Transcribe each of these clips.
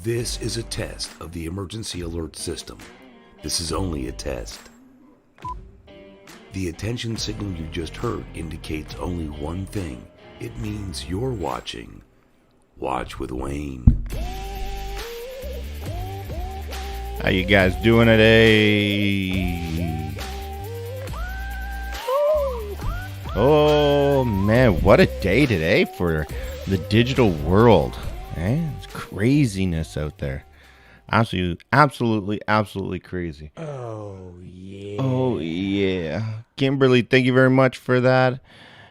This is a test of the emergency alert system. This is only a test. The attention signal you just heard indicates only one thing. It means you're watching Watch with Wayne. How you guys doing today? Oh man, what a day today for the digital world. It's craziness out there. Absolutely crazy. Oh yeah. Kimberly, thank you very much for that.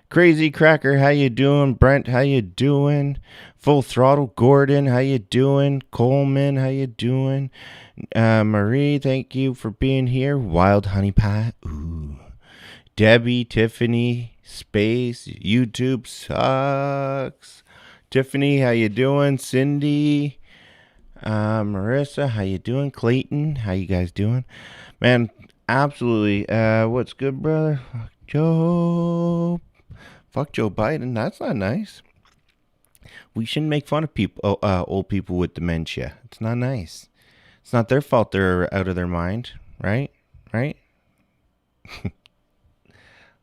Crazy Cracker, how you doing? Brent, how you doing? Full Throttle Gordon, how you doing? Coleman, how you doing? Marie, thank you for being here. Wild Honey Pie, ooh. Debbie, Tiffany, Space, YouTube sucks. Tiffany, how you doing? Cindy, Marissa, how you doing? Clayton, how you guys doing? Man, absolutely. What's good, brother? Fuck Joe Biden. That's not nice. We shouldn't make fun of people, old people with dementia. It's not nice. It's not their fault they're out of their mind, right? Right?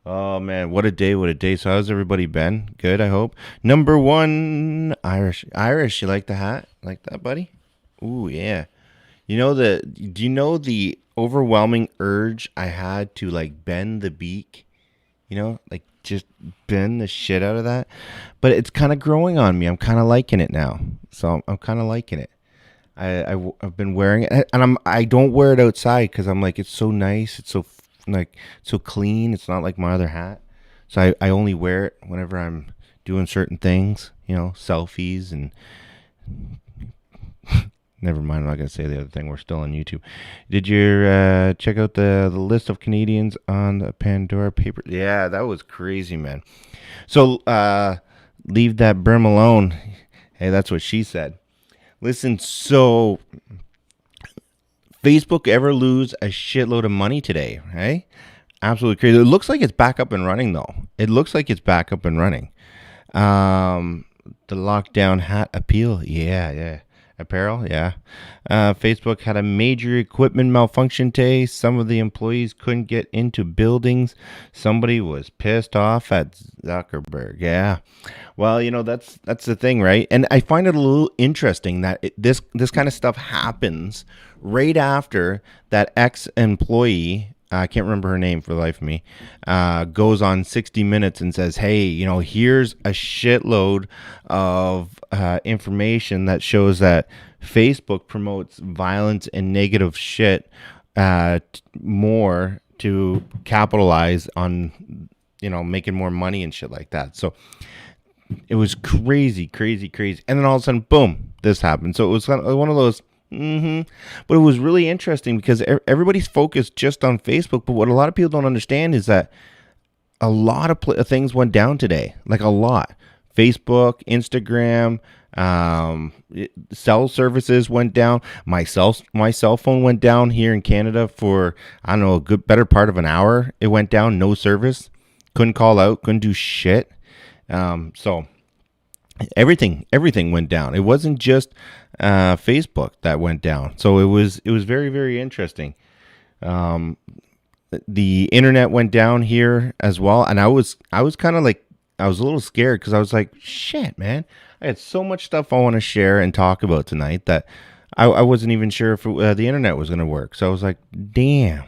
Oh, man, what a day. So how's everybody been? Good, I hope. Number one, Irish. Irish, you like the hat? Like that, buddy? Ooh, yeah. Do you know the overwhelming urge I had to, like, bend the beak? Like, just bend the shit out of that? But it's kind of growing on me. I'm kind of liking it now. So I'm kind of liking it. I've been wearing it. And I don't wear it outside because I'm like, it's so nice. It's so clean. It's not like my other hat. So I only wear it whenever I'm doing certain things, selfies and never mind. I'm not going to say the other thing. We're still on YouTube. Did you check out the list of Canadians on the Pandora paper? Yeah, that was crazy, man. So leave that brim alone. Hey, that's what she said. Listen, so Facebook ever lose a shitload of money today, right? Absolutely crazy. It looks like it's back up and running, though. The lockdown hat appeal, yeah. Apparel, yeah. Facebook had a major equipment malfunction today. Some of the employees couldn't get into buildings. Somebody was pissed off at Zuckerberg, yeah. Well, that's the thing, right? And I find it a little interesting that this kind of stuff happens right after that ex-employee, I can't remember her name for the life of me, goes on 60 Minutes and says, hey, here's a shitload of information that shows that Facebook promotes violence and negative shit more to capitalize on, making more money and shit like that. So it was crazy. And then all of a sudden, boom, this happened. So it was one of those, But it was really interesting because everybody's focused just on Facebook. But what a lot of people don't understand is that a lot of things went down today, like a lot. Facebook, Instagram, cell services went down. My cell phone went down here in Canada for, I don't know, a good better part of an hour. It went down, no service. Couldn't call out, couldn't do shit. So everything went down. It wasn't just Facebook that went down. So it was very, very interesting. The internet went down here as well, and I was kind of like, I was a little scared because I was like, shit, man, I had so much stuff I want to share and talk about tonight that I wasn't even sure if the internet was going to work. So I was like, damn,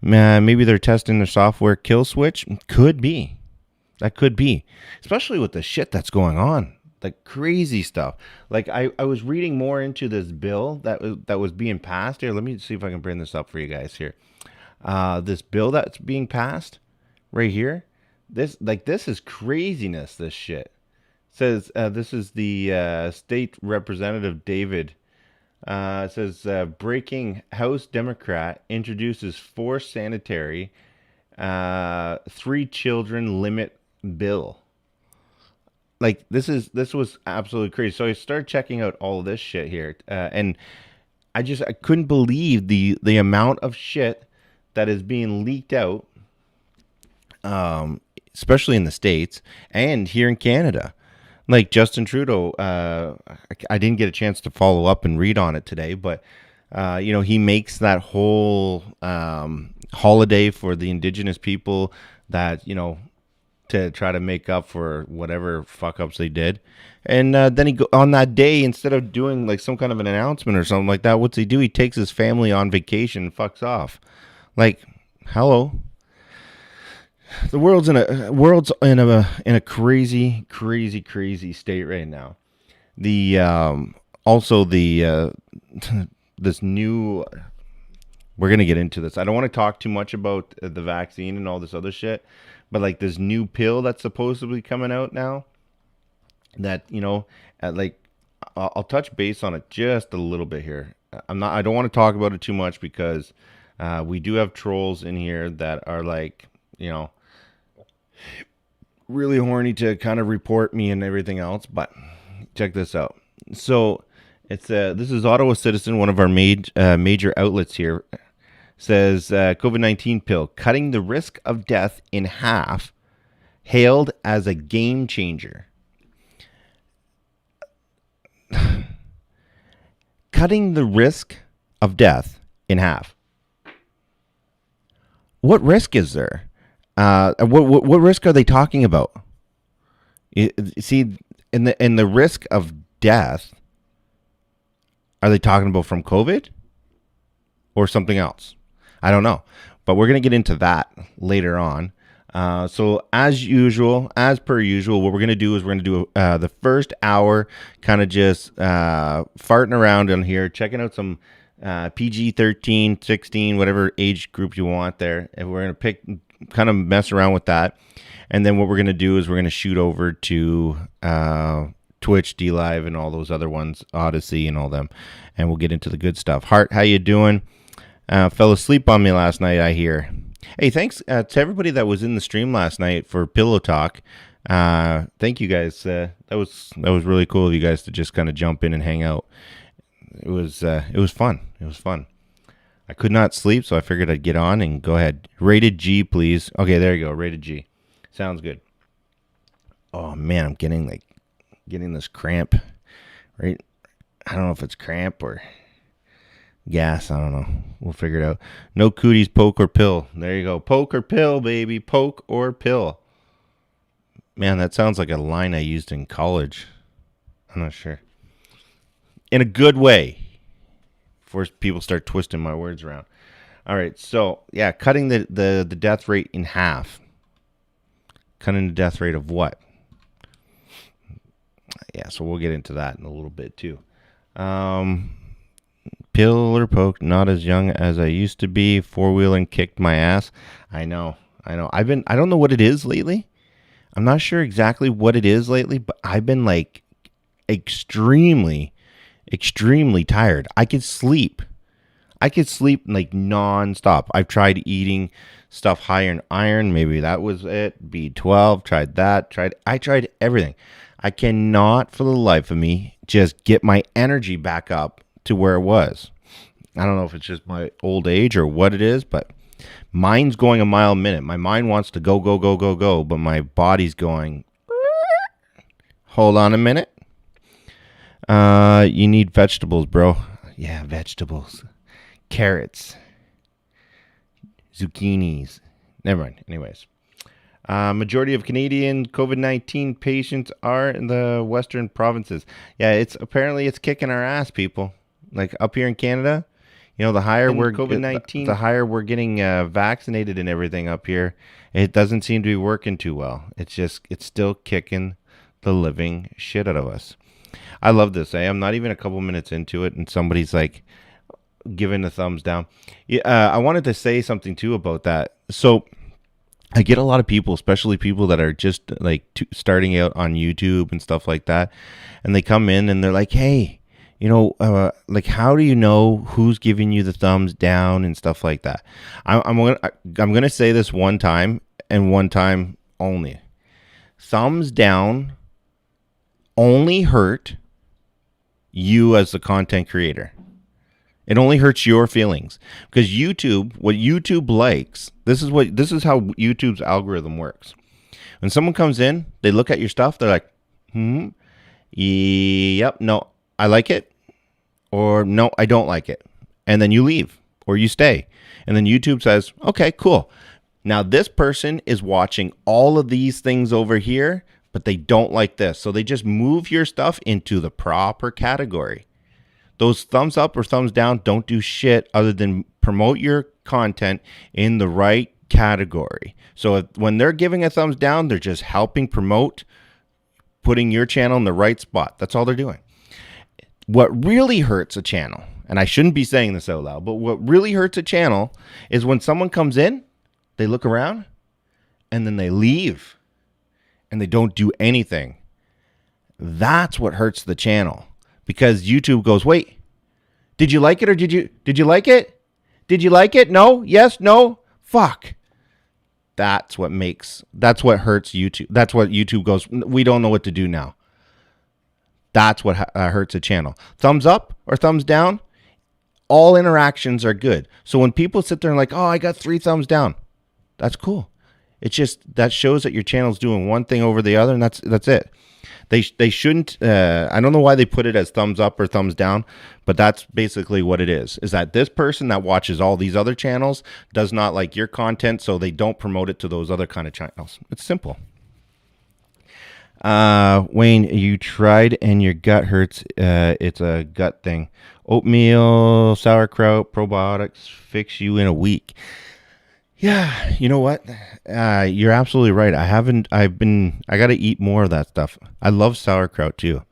man, maybe they're testing their software kill switch. Could be. That could be, especially with the shit that's going on, like crazy stuff. Like I was reading more into this bill that was being passed here. Let me see if I can bring this up for you guys here. This bill that's being passed right here. This is craziness. This shit. It says this is the state representative David. It says breaking House Democrat introduces forced sanitary 3 children limit bill. Like this was absolutely crazy. So I started checking out all of this shit here, and I couldn't believe the amount of shit that is being leaked out, especially in the States and here in Canada. Like Justin Trudeau, I didn't get a chance to follow up and read on it today, but he makes that whole holiday for the Indigenous people that, to try to make up for whatever fuck ups they did. And then on that day, instead of doing like some kind of an announcement or something like that, what's he do? He takes his family on vacation and fucks off. Like, hello. The world's in a crazy, crazy, crazy state right now. The also the this new, we're gonna get into this. I don't want to talk too much about the vaccine and all this other shit, but like this new pill that's supposedly coming out now, that I'll touch base on it just a little bit here. I don't want to talk about it too much because we do have trolls in here that are like, really horny to kind of report me and everything else. But check this out. So it's this is Ottawa Citizen, one of our major outlets here, says COVID-19 pill cutting the risk of death in half, hailed as a game changer. Cutting the risk of death in half. What risk is there? What risk are they talking about? See, in the risk of death, are they talking about from COVID or something else? I don't know, but we're gonna get into that later on. So as per usual, what we're gonna do is we're gonna do the first hour kind of just farting around on here, checking out some PG 13, 16, whatever age group you want there, and we're gonna kind of mess around with that. And then what we're going to do is we're going to shoot over to Twitch, DLive, and all those other ones, Odyssey and all them, and we'll get into the good stuff. Hart, how you doing? Fell asleep on me last night, I hear. Hey, thanks to everybody that was in the stream last night for Pillow Talk. Thank you guys. That was really cool of you guys to just kind of jump in and hang out. It was fun. It was fun. I could not sleep, so I figured I'd get on and go ahead. Rated G, please. Okay, there you go. Rated G. Sounds good. Oh man, I'm getting this cramp. Right? I don't know if it's cramp or gas. I don't know. We'll figure it out. No cooties, poke or pill. There you go. Poke or pill, baby. Poke or pill. Man, that sounds like a line I used in college. I'm not sure. In a good way. Before people start twisting my words around. All right, so yeah, cutting the death rate in half. Cutting the death rate of what? Yeah, so we'll get into that in a little bit too. Pill or poke, not as young as I used to be. 4-wheeling kicked my ass. I know. I don't know what it is lately. I'm not sure exactly what it is lately, but I've been like extremely tired. I could sleep like nonstop. I've tried eating stuff higher in iron. Maybe that was it. B12, tried that. I tried everything. I cannot for the life of me just get my energy back up to where it was. I don't know if it's just my old age or what it is, but mine's going a mile a minute. My mind wants to go, go, go, go, go, but my body's going, hold on a minute. You need vegetables, bro. Yeah, vegetables. Carrots. Zucchinis. Never mind. Anyways. Majority of Canadian COVID-19 patients are in the western provinces. Yeah, it's kicking our ass, people. Like up here in Canada, the higher we're COVID-19, the higher we're getting vaccinated and everything up here. It doesn't seem to be working too well. It's still kicking the living shit out of us. I love this. I'm not even a couple minutes into it, and somebody's like giving a thumbs down. I wanted to say something too about that. So I get a lot of people, especially people that are just like starting out on YouTube and stuff like that, and they come in and they're like, "Hey, like how do you know who's giving you the thumbs down and stuff like that?" I'm gonna say this one time and one time only. Thumbs down only hurt you as the content creator. It only hurts your feelings because what YouTube likes, this is how YouTube's algorithm works. When someone comes in, they look at your stuff, they're like, yep, no, I like it, or no, I don't like it. And then you leave or you stay. And then YouTube says, okay, cool. Now this person is watching all of these things over here, but they don't like this. So they just move your stuff into the proper category. Those thumbs up or thumbs down don't do shit other than promote your content in the right category. So when they're giving a thumbs down, they're just helping promote putting your channel in the right spot. That's all they're doing. What really hurts a channel, and I shouldn't be saying this out loud, but what really hurts a channel is when someone comes in, they look around, and then they leave, and they don't do anything. That's what hurts the channel. Because YouTube goes, wait, did you like it or did you like it? Did you like it? No? Yes? No? Fuck. That's what hurts YouTube. That's what YouTube goes, we don't know what to do now. That's what hurts a channel. Thumbs up or thumbs down, all interactions are good. So when people sit there and like, oh, I got 3 thumbs down, that's cool. It's just, that shows that your channel's doing one thing over the other, and that's it. They shouldn't, I don't know why they put it as thumbs up or thumbs down, but that's basically what it is that this person that watches all these other channels does not like your content, so they don't promote it to those other kind of channels. It's simple. Wayne, you tried and your gut hurts. It's a gut thing. Oatmeal, sauerkraut, probiotics fix you in a week. Yeah, you know what? You're absolutely right. I got to eat more of that stuff. I love sauerkraut too.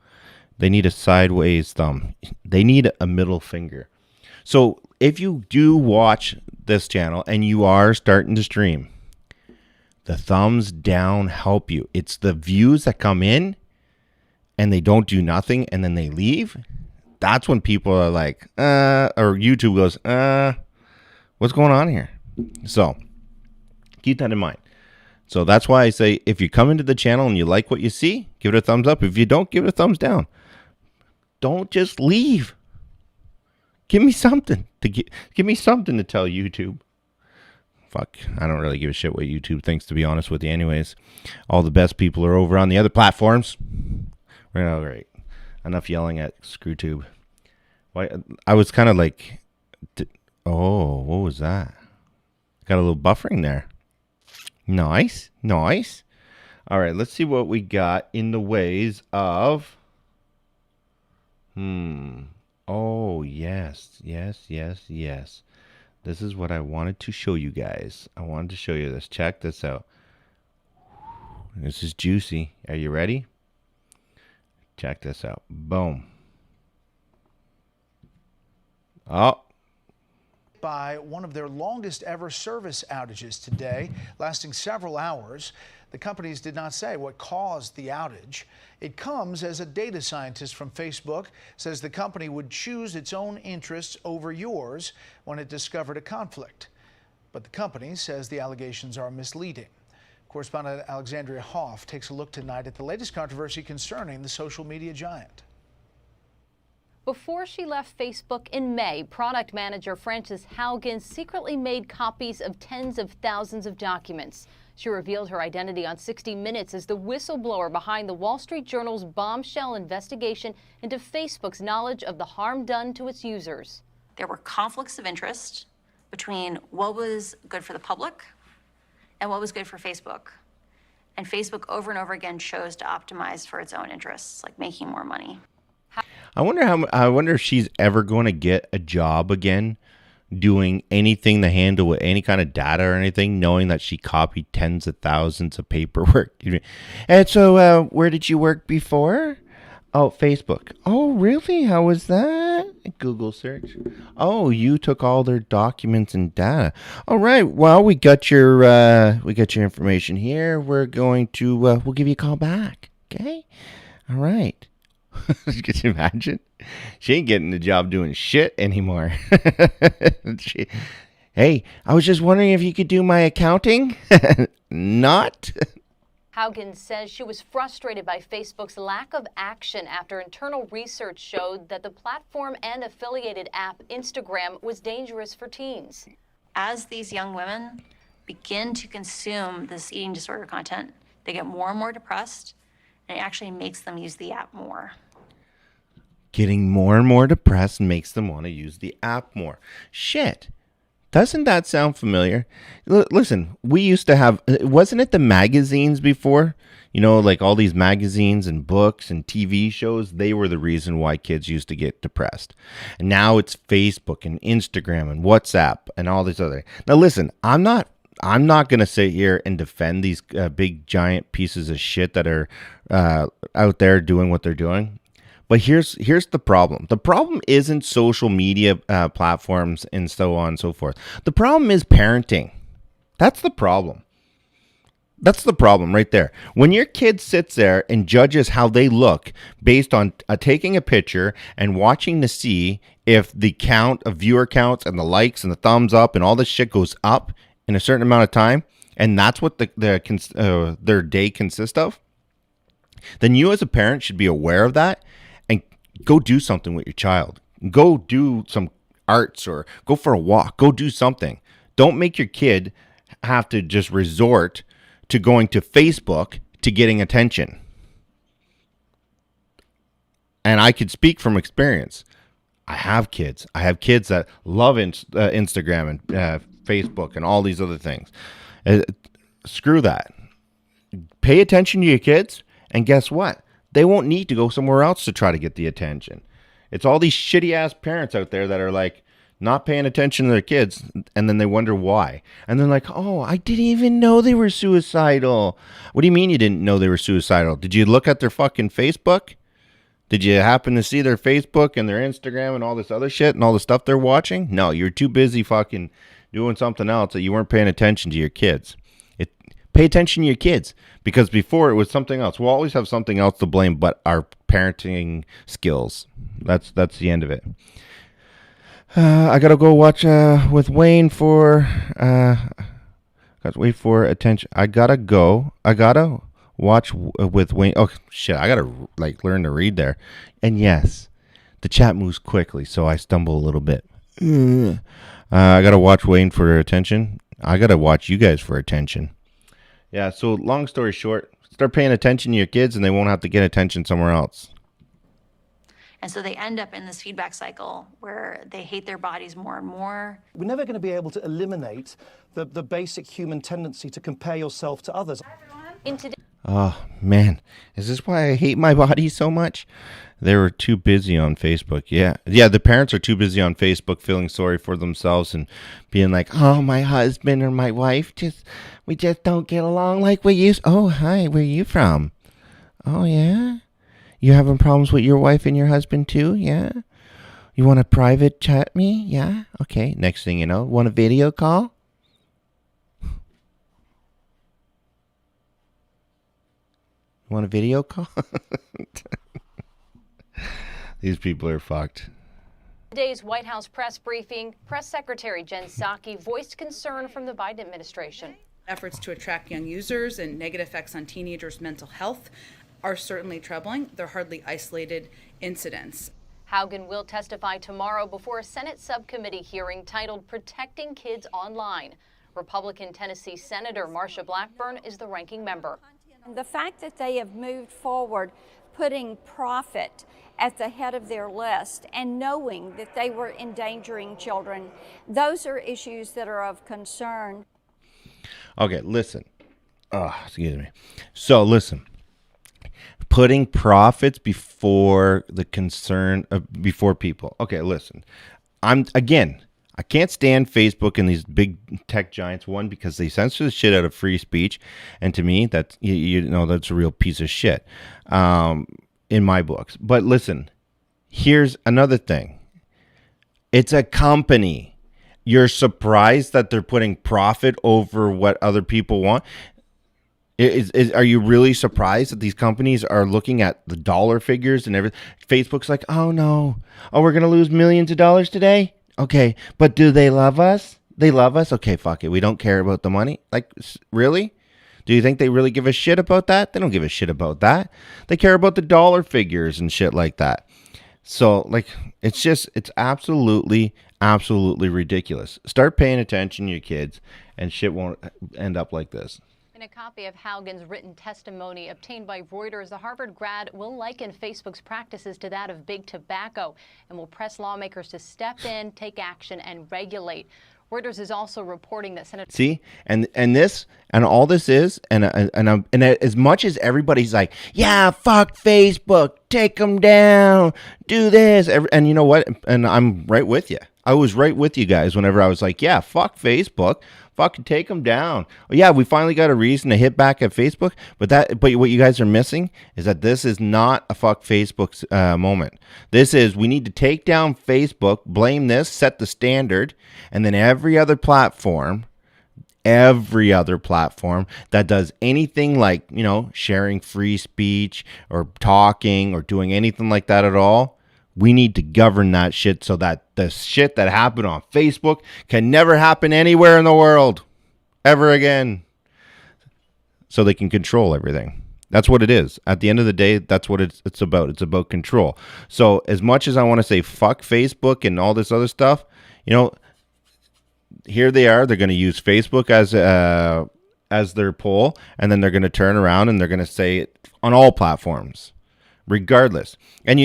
They need a sideways thumb. They need a middle finger. So if you do watch this channel and you are starting to stream, the thumbs down help you. It's the views that come in and they don't do nothing and then they leave. That's when people are like, or YouTube goes, what's going on here? So keep that in mind. So that's why I say if you come into the channel and you like what you see, give it a thumbs up. If you don't, give it a thumbs down. Don't just leave. Give me something to give me something to tell YouTube. Fuck, I don't really give a shit what YouTube thinks, to be honest with you. Anyways, all the best people are over on the other platforms. We're all right. Enough yelling at ScrewTube. Why? I was kind of like, oh, what was that? Got a little buffering there. Nice. All right, let's see what we got in the ways of. Oh, yes. This is what I wanted to show you guys. I wanted to show you this. Check this out. This is juicy. Are you ready? Check this out. Boom. Oh. By one of their longest ever service outages today, lasting several hours. The companies did not say what caused the outage. It comes as a data scientist from Facebook says the company would choose its own interests over yours when it discovered a conflict. But the company says the allegations are misleading. Correspondent Alexandria Hoff takes a look tonight at the latest controversy concerning the social media giant. Before she left Facebook in May, product manager Frances Haugen secretly made copies of tens of thousands of documents. She revealed her identity on 60 Minutes as the whistleblower behind the Wall Street Journal's bombshell investigation into Facebook's knowledge of the harm done to its users. There were conflicts of interest between what was good for the public and what was good for Facebook. And Facebook over and over again chose to optimize for its own interests, like making more money. I wonder if she's ever going to get a job again doing anything to handle with any kind of data or anything, knowing that she copied tens of thousands of paperwork. And so where did you work before? Oh, Facebook. Oh, really? How was that? Google search. Oh, you took all their documents and data. All right. Well, we got your information here. We're going to we'll give you a call back. Okay. All right. Could you imagine? She ain't getting the job doing shit anymore. Hey, I was just wondering if you could do my accounting. Not. Haugen says she was frustrated by Facebook's lack of action after internal research showed that the platform and affiliated app Instagram was dangerous for teens. As these young women begin to consume this eating disorder content, they get more and more depressed, and it actually makes them use the app more. Getting more and more depressed makes them want to use the app more. Shit. Doesn't that sound familiar? Listen, we used to have, wasn't it the magazines before? You know, like all these magazines and books and TV shows, they were the reason why kids used to get depressed. And now it's Facebook and Instagram and WhatsApp and all this other. Now listen, I'm not going to sit here and defend these big giant pieces of shit that are out there doing what they're doing. But here's the problem. The problem isn't social media platforms and so on and so forth. The problem is parenting. That's the problem. That's the problem right there. When your kid sits there and judges how they look based on taking a picture and watching to see if the count of viewer counts and the likes and the thumbs up and all this shit goes up in a certain amount of time, and that's what their day consists of, then you as a parent should be aware of that. Go do something with your child. Go do some arts or go for a walk. Go do something. Don't make your kid have to just resort to going to Facebook to getting attention. And I could speak from experience. I have kids. I have kids that love Instagram and Facebook and all these other things. Screw that. Pay attention to your kids, and guess what? They won't need to go somewhere else to try to get the attention. It's all these shitty ass parents out there that are like not paying attention to their kids, and then they wonder why. And they're like, oh, I didn't even know they were suicidal. What do you mean you didn't know they were suicidal? Did you look at their fucking Facebook? Did you happen to see their Facebook and their Instagram and all this other shit and all the stuff they're watching? No, you're too busy fucking doing something else that you weren't paying attention to your kids. Pay attention to your kids, because before it was something else. We'll always have something else to blame but our parenting skills. That's the end of it. I gotta go watch with Wayne for gotta wait for attention. I gotta watch with Wayne. Oh shit, I gotta learn to read there. And yes, the chat moves quickly, so I stumble a little bit. I gotta watch Wayne for attention. I gotta watch you guys for attention. Yeah, so long story short, start paying attention to your kids and they won't have to get attention somewhere else. And so they end up in this feedback cycle where they hate their bodies more and more. We're never going to be able to eliminate the basic human tendency to compare yourself to others. Oh, man. Is this why I hate my body so much? They were too busy on Facebook. Yeah, the parents are too busy on Facebook feeling sorry for themselves and being like, oh, my husband or my wife, we just don't get along like we used. Oh, hi, where are you from? Oh, yeah? You having problems with your wife and your husband too? Yeah? You want to private chat me? Yeah? Okay, next thing you know, want a video call? Want a video call? These people are fucked. Today's White House press briefing, Press Secretary Jen Psaki voiced concern from the Biden administration. Efforts to attract young users and negative effects on teenagers' mental health are certainly troubling. They're hardly isolated incidents. Haugen will testify tomorrow before a Senate subcommittee hearing titled Protecting Kids Online. Republican Tennessee Senator Marsha Blackburn is the ranking member. The fact that they have moved forward putting profit at the head of their list and knowing that they were endangering children, those are issues that are of concern. Okay, listen. Oh, excuse me. So listen. Putting profits before the concern of before people. Okay, listen. I can't stand Facebook and these big tech giants. One, because they censor the shit out of free speech, and to me, that's that's a real piece of shit in my books. But listen, here's another thing. It's a company. You're surprised that they're putting profit over what other people want. Are you really surprised that these companies are looking at the dollar figures and everything? Facebook's like, oh no, we're gonna lose millions of dollars today. Okay, but do they love us? They love us. Okay, fuck it. We don't care about the money. Like, really? Do you think they really give a shit about that? They don't give a shit about that. They care about the dollar figures and shit like that. So, like, it's absolutely ridiculous. Start paying attention, you kids, and shit won't end up like this. In a copy of Haugen's written testimony obtained by Reuters, the Harvard grad will liken Facebook's practices to that of big tobacco and will press lawmakers to step in, take action, and regulate. Reuters is also reporting that Senator... See, and all this is, and as much as everybody's like, yeah, fuck Facebook, take them down, do this, and you know what? And I'm right with you. I was right with you guys whenever I was like, yeah, fuck Facebook. Fucking take them down. Yeah, we finally got a reason to hit back at Facebook, but what you guys are missing is that this is not a fuck Facebook moment. This is, we need to take down Facebook, blame this, set the standard, and then every other platform that does anything like, sharing free speech or talking or doing anything like that at all, we need to govern that shit so that the shit that happened on Facebook can never happen anywhere in the world ever again. So they can control everything. That's what it is. At the end of the day, that's what it's about. It's about control. So as much as I want to say fuck Facebook and all this other stuff, here they are. They're going to use Facebook as their poll, and then they're going to turn around and they're going to say it on all platforms. Regardless. And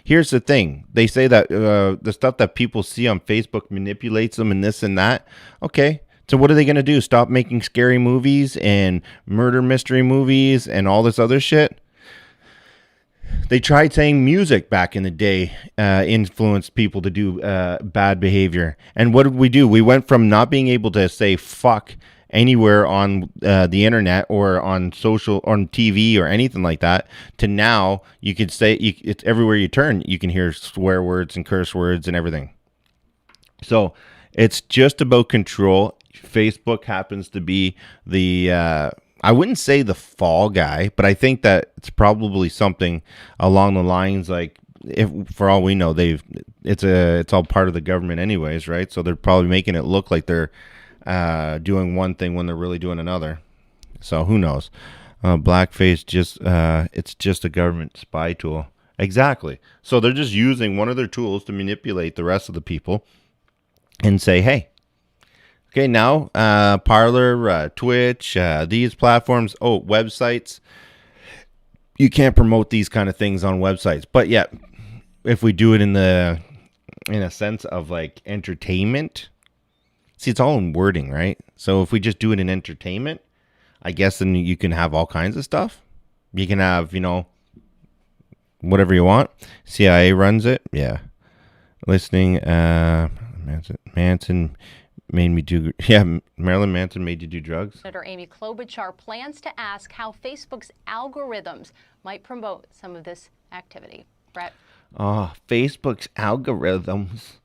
here's the thing. They say that the stuff that people see on Facebook manipulates them and this and that. Okay. So what are they going to do? Stop making scary movies and murder mystery movies and all this other shit? They tried saying music back in the day influenced people to do bad behavior. And what did we do? We went from not being able to say fuck anywhere on the internet or on TV or anything like that, to now you could say it's everywhere you turn. You can hear swear words and curse words and everything. So it's just about control. Facebook happens to be the I wouldn't say the fall guy, but I think that it's probably something along the lines like, if for all we know, it's all part of the government anyways, right? So they're probably making it look like they're doing one thing when they're really doing another. So who knows? Blackface it's just a government spy tool. Exactly. So they're just using one of their tools to manipulate the rest of the people and say, hey, okay, now Parler, Twitch, these platforms, websites, you can't promote these kind of things on websites. But yeah, if we do it in a sense of like entertainment, see, it's all in wording, right? So if we just do it in entertainment, I guess then you can have all kinds of stuff. You can have, whatever you want. CIA runs it. Yeah. Listening. Manson made me do. Yeah. Marilyn Manson made you do drugs. Senator Amy Klobuchar plans to ask how Facebook's algorithms might promote some of this activity. Brett. Oh, Facebook's algorithms.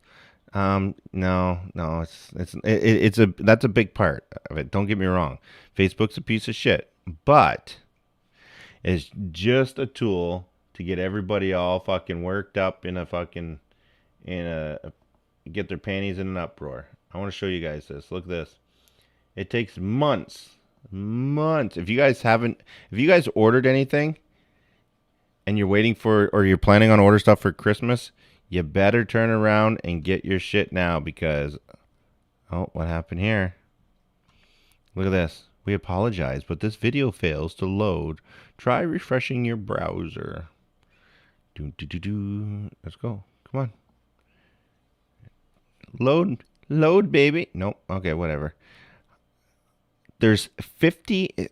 No, that's a big part of it. Don't get me wrong. Facebook's a piece of shit, but it's just a tool to get everybody all fucking worked up get their panties in an uproar. I want to show you guys this. Look at this. It takes months Months. If you guys ordered anything and you're waiting for, or you're planning on order stuff for Christmas, you better turn around and get your shit now because, oh, what happened here? Look at this. We apologize, but this video fails to load. Try refreshing your browser. Let's go. Come on. Load, baby. Nope. Okay, whatever. There's 50,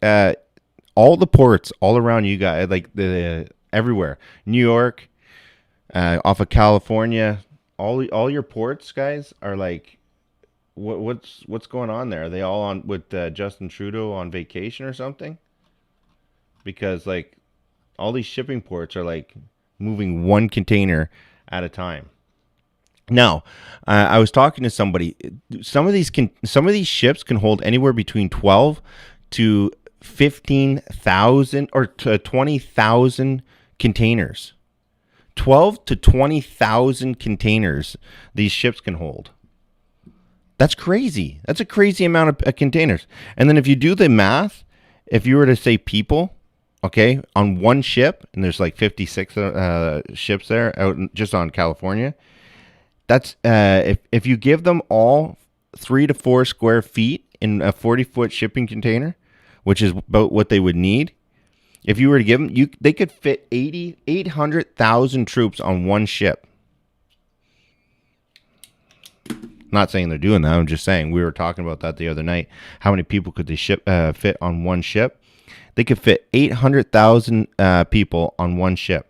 all the ports all around you guys, like everywhere. New York, off of California, all your ports, guys, are like, what's going on there? Are they all on with Justin Trudeau on vacation or something? Because like all these shipping ports are like moving one container at a time. Now, I was talking to somebody. Some of these ships can hold anywhere between 12 to 15,000 or to 20,000 containers. 12 to 20,000 containers these ships can hold. That's crazy. That's a crazy amount of containers. And then if you do the math, if you were to say people, okay, on one ship, and there's like 56 ships there out just on California. That's if you give them all 3 to 4 square feet in a 40-foot shipping container, which is about what they would need. If you were to give them, they could fit 800,000 troops on one ship. Not saying they're doing that. I'm just saying we were talking about that the other night. How many people could they fit on one ship? They could fit 800,000 people on one ship.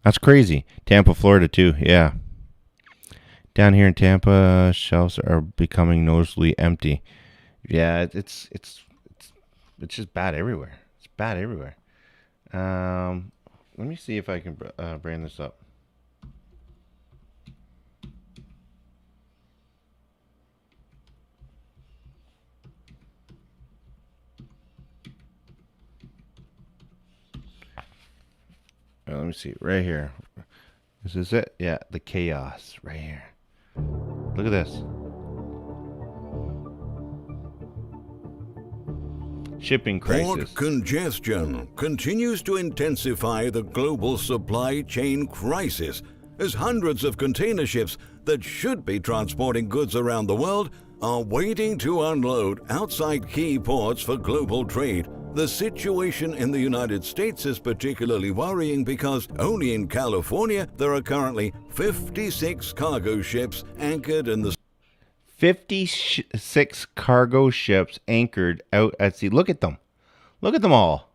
That's crazy. Tampa, Florida, too. Yeah. Down here in Tampa, shelves are becoming noticeably empty. Yeah, it's just bad everywhere. It's bad everywhere. Let me see if I can bring this up. Let me see. Right here. Is this it? Yeah, the chaos. Right here. Look at this. Shipping crisis. Port congestion continues to intensify the global supply chain crisis as hundreds of container ships that should be transporting goods around the world are waiting to unload outside key ports for global trade. The situation in the United States is particularly worrying because only in California there are currently 56 cargo ships anchored in the 56 cargo ships anchored out at sea. Look at them. Look at them all.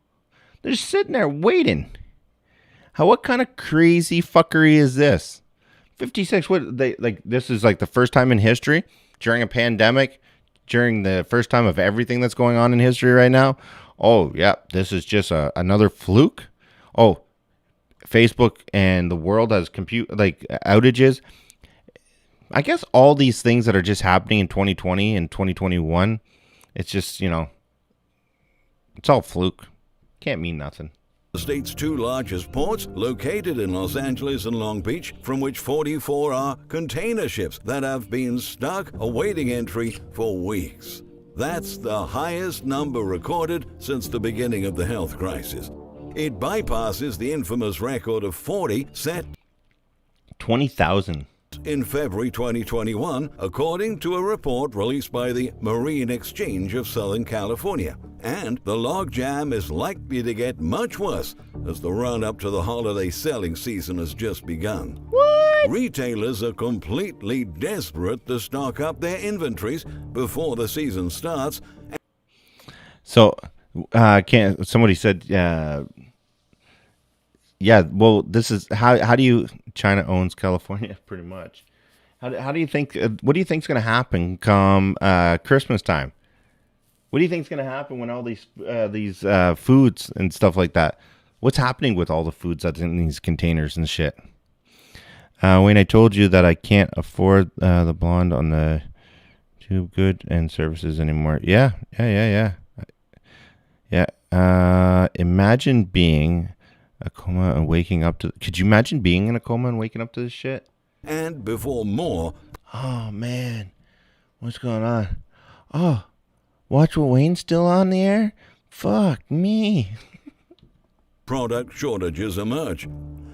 They're just sitting there waiting. What kind of crazy fuckery is this? 56. What they like? This is like the first time in history during a pandemic, during the first time of everything that's going on in history right now. Oh, yeah, this is just another fluke. Oh, Facebook and the world has outages. I guess all these things that are just happening in 2020 and 2021, it's just, it's all fluke. Can't mean nothing. The state's two largest ports, located in Los Angeles and Long Beach, from which 44 are container ships that have been stuck awaiting entry for weeks. That's the highest number recorded since the beginning of the health crisis. It bypasses the infamous record of 40 set 20,000 in February 2021, according to a report released by the Marine Exchange of Southern California. And the logjam is likely to get much worse as the run-up to the holiday selling season has just begun. What? Retailers are completely desperate to stock up their inventories before the season starts. So, somebody said, yeah, well, this is, how do you, China owns California, pretty much. How do you think, what do you think is going to happen come Christmas time? What do you think is going to happen when all these foods and stuff like that? What's happening with all the foods that's in these containers and shit? Wayne, I told you that I can't afford the blonde on the tube good and services anymore. Yeah. Imagine being a coma and waking up to. Could you imagine being in a coma and waking up to this shit? And before more. Oh man, what's going on? Oh, Watch What Wayne's still on the air? Fuck me. Product shortages emerge.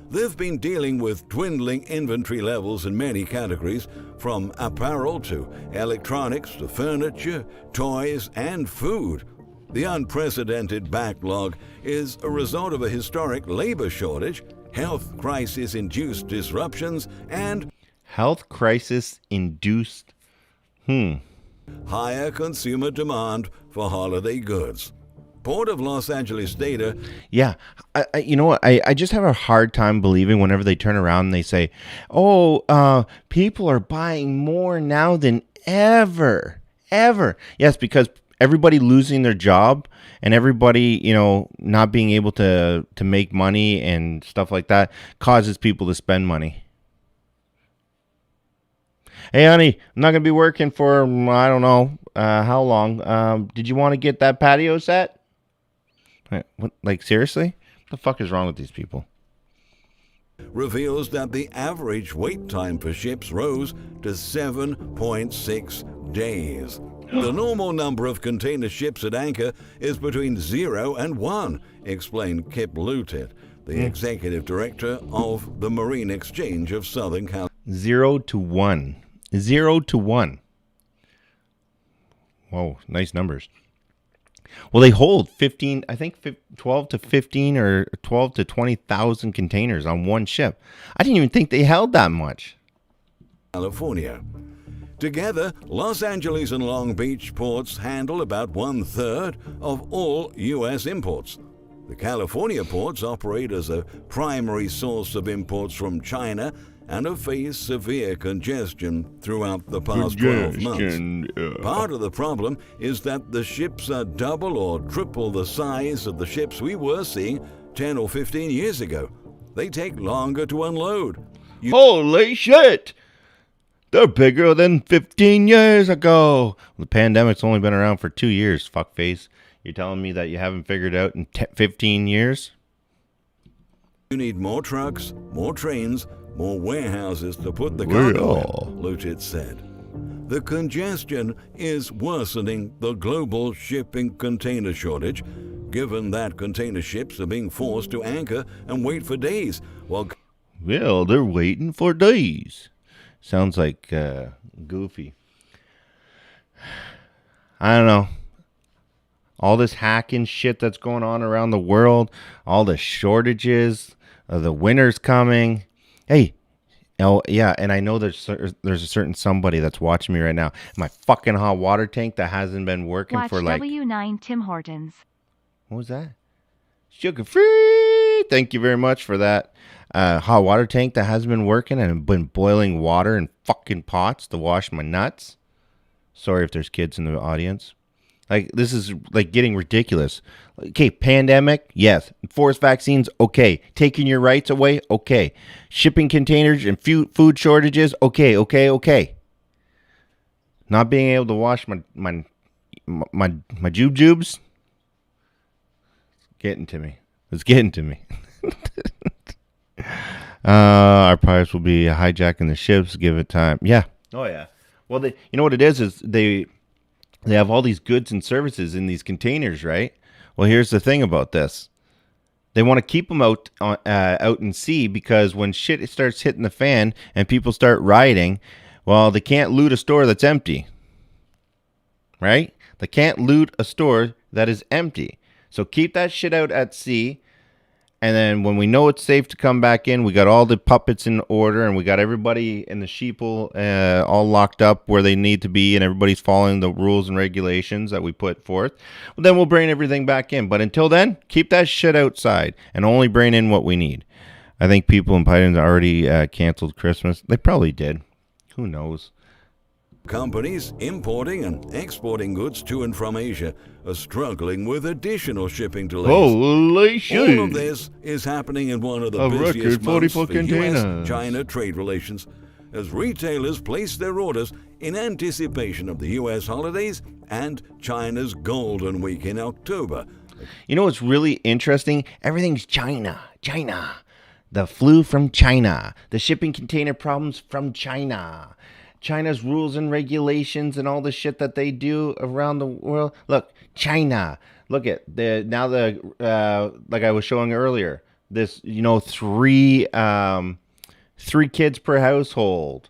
They've been dealing with dwindling inventory levels in many categories, from apparel to electronics to furniture, toys, and food. The unprecedented backlog is a result of a historic labor shortage, health crisis-induced disruptions, and Health crisis induced. higher consumer demand for holiday goods. Port of Los Angeles data Yeah. You know what? I just have a hard time believing whenever they turn around and they say, oh, people are buying more now than ever. Ever. Yes, because everybody losing their job and everybody, not being able to make money and stuff like that causes people to spend money. Hey, honey, I'm not going to be working for, I don't know, how long. Did you want to get that patio set? What, like, seriously? What the fuck is wrong with these people? reveals that the average wait time for ships rose to 7.6 days. The normal number of container ships at anchor is between 0 and 1, explained Kip Lutet, the executive director of the Marine Exchange of Southern California. 0 to 1. 0 to 1. Whoa, nice numbers. Well, they hold 15, I think 12 to 15 or 12 to 20,000 containers on one ship. I didn't even think they held that much. California. Together, Los Angeles and Long Beach ports handle about 1/3 of all U.S. imports. The California ports operate as a primary source of imports from China and have faced severe congestion throughout the past 12 months. Part of the problem is that the ships are double or triple the size of the ships we were seeing 10 or 15 years ago. They take longer to unload. Holy shit! They're bigger than 15 years ago. The pandemic's only been around for 2 years, fuckface. You're telling me that you haven't figured out in 15 years? You need more trucks, more trains, more warehouses to put the cargo in, Lutet said. The congestion is worsening the global shipping container shortage, given that container ships are being forced to anchor and wait for days. Well, they're waiting for days. Sounds like Goofy. I don't know. All this hacking shit that's going on around the world, all the shortages, the winter's coming. Hey, yeah, and I know there's a certain somebody that's watching me right now. My fucking hot water tank that hasn't been working Watch for like... W9 Tim Hortons. What was that? Sugar free! Thank you very much for that. Hot water tank that hasn't been working and I've been boiling water in fucking pots to wash my nuts. Sorry if there's kids in the audience. Like, this is, like, getting ridiculous. Okay, pandemic, yes. Forced vaccines, okay. Taking your rights away, okay. Shipping containers and food shortages, okay. Not being able to wash my jubes, getting to me. It's getting to me. Our pirates will be hijacking the ships. Give it time. Yeah. Oh, yeah. Well, you know what it is they have all these goods and services in these containers, right? Well, here's the thing about this. They want to keep them out in sea because when shit starts hitting the fan and people start rioting, well, they can't loot a store that's empty, right? They can't loot a store that is empty. So keep that shit out at sea. And then when we know it's safe to come back in, we got all the puppets in order and we got everybody in the sheeple all locked up where they need to be and everybody's following the rules and regulations that we put forth. Well, then we'll bring everything back in. But until then, keep that shit outside and only bring in what we need. I think people in Biden already canceled Christmas. They probably did. Who knows? Companies importing and exporting goods to and from Asia are struggling with additional shipping delays. Holy shit. All of this is happening in one of the busiest months for U.S.-China trade relations as retailers place their orders in anticipation of the U.S. holidays and China's Golden Week in October. You know what's really interesting? Everything's China. The flu from China. The shipping container problems from China. China's rules and regulations and all the shit that they do around the world. Look, China. Look at like I was showing earlier. This, three kids per household.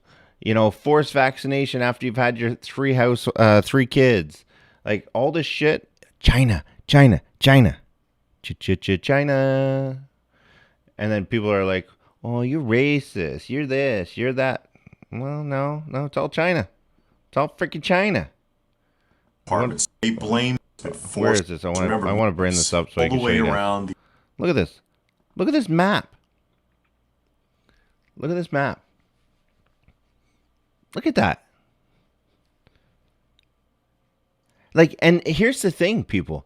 Forced vaccination after you've had your three kids. Like all this shit. China. China. And then people are like, "Oh, you're racist. You're this. You're that." Well, no, it's all China. It's all freaking China. Apartments. They blame. Where is this? I want to bring this up so I can show you. Look at this. Look at this map. Look at this map. Look at that. Like, and here's the thing, people.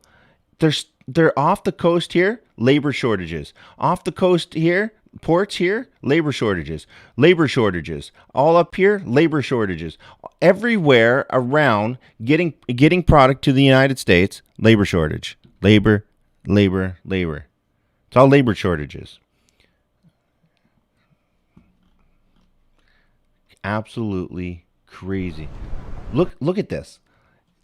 They're off the coast here, labor shortages. Off the coast here, ports here, labor shortages. Labor shortages. All up here, labor shortages. Everywhere around getting product to the United States, labor shortage. Labor. It's all labor shortages. Absolutely crazy. Look at this.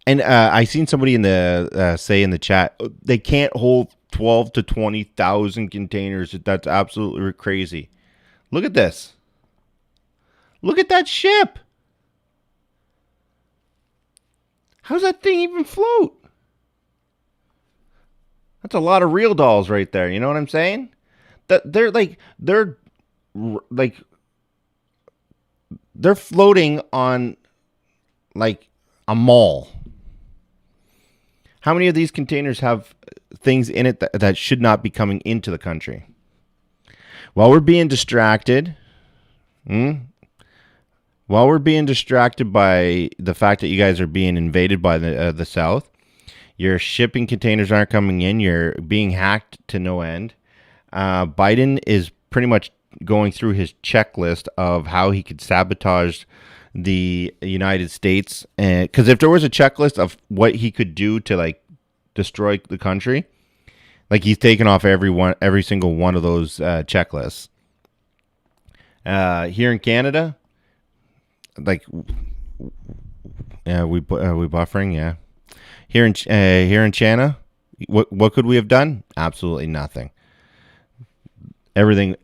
And I seen somebody in the say in the chat, they can't hold 12 to 20,000 containers. That's absolutely crazy. Look at this. Look at that ship. How's that thing even float? That's a lot of real dolls right there. You know what I'm saying? They're floating on like a mall. How many of these containers have things in it that should not be coming into the country? While we're being distracted, by the fact that you guys are being invaded by the South, your shipping containers aren't coming in. You're being hacked to no end. Biden is pretty much going through his checklist of how he could sabotage the United States, and because if there was a checklist of what he could do to like destroy the country, like he's taken off every single one of those checklists. Here in Canada, like we buffering, yeah. Here in China, what could we have done? Absolutely nothing. Everything.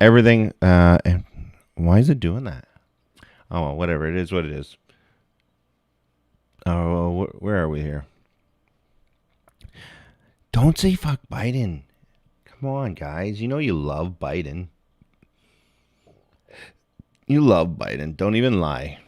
And why is it doing that? Oh, well, whatever. It is what it is. Oh, where are we here? Don't say fuck Biden. Come on, guys. You know you love Biden. You love Biden. Don't even lie.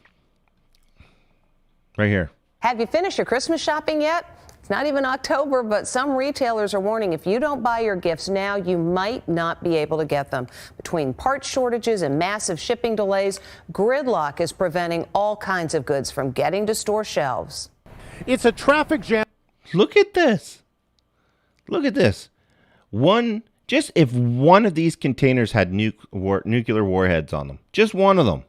Right here. Have you finished your Christmas shopping yet? It's not even October, but some retailers are warning if you don't buy your gifts now, you might not be able to get them. Between part shortages and massive shipping delays, gridlock is preventing all kinds of goods from getting to store shelves. It's a traffic jam. Look at this. Look at this. Just if one of these containers had nuclear warheads on them, just one of them,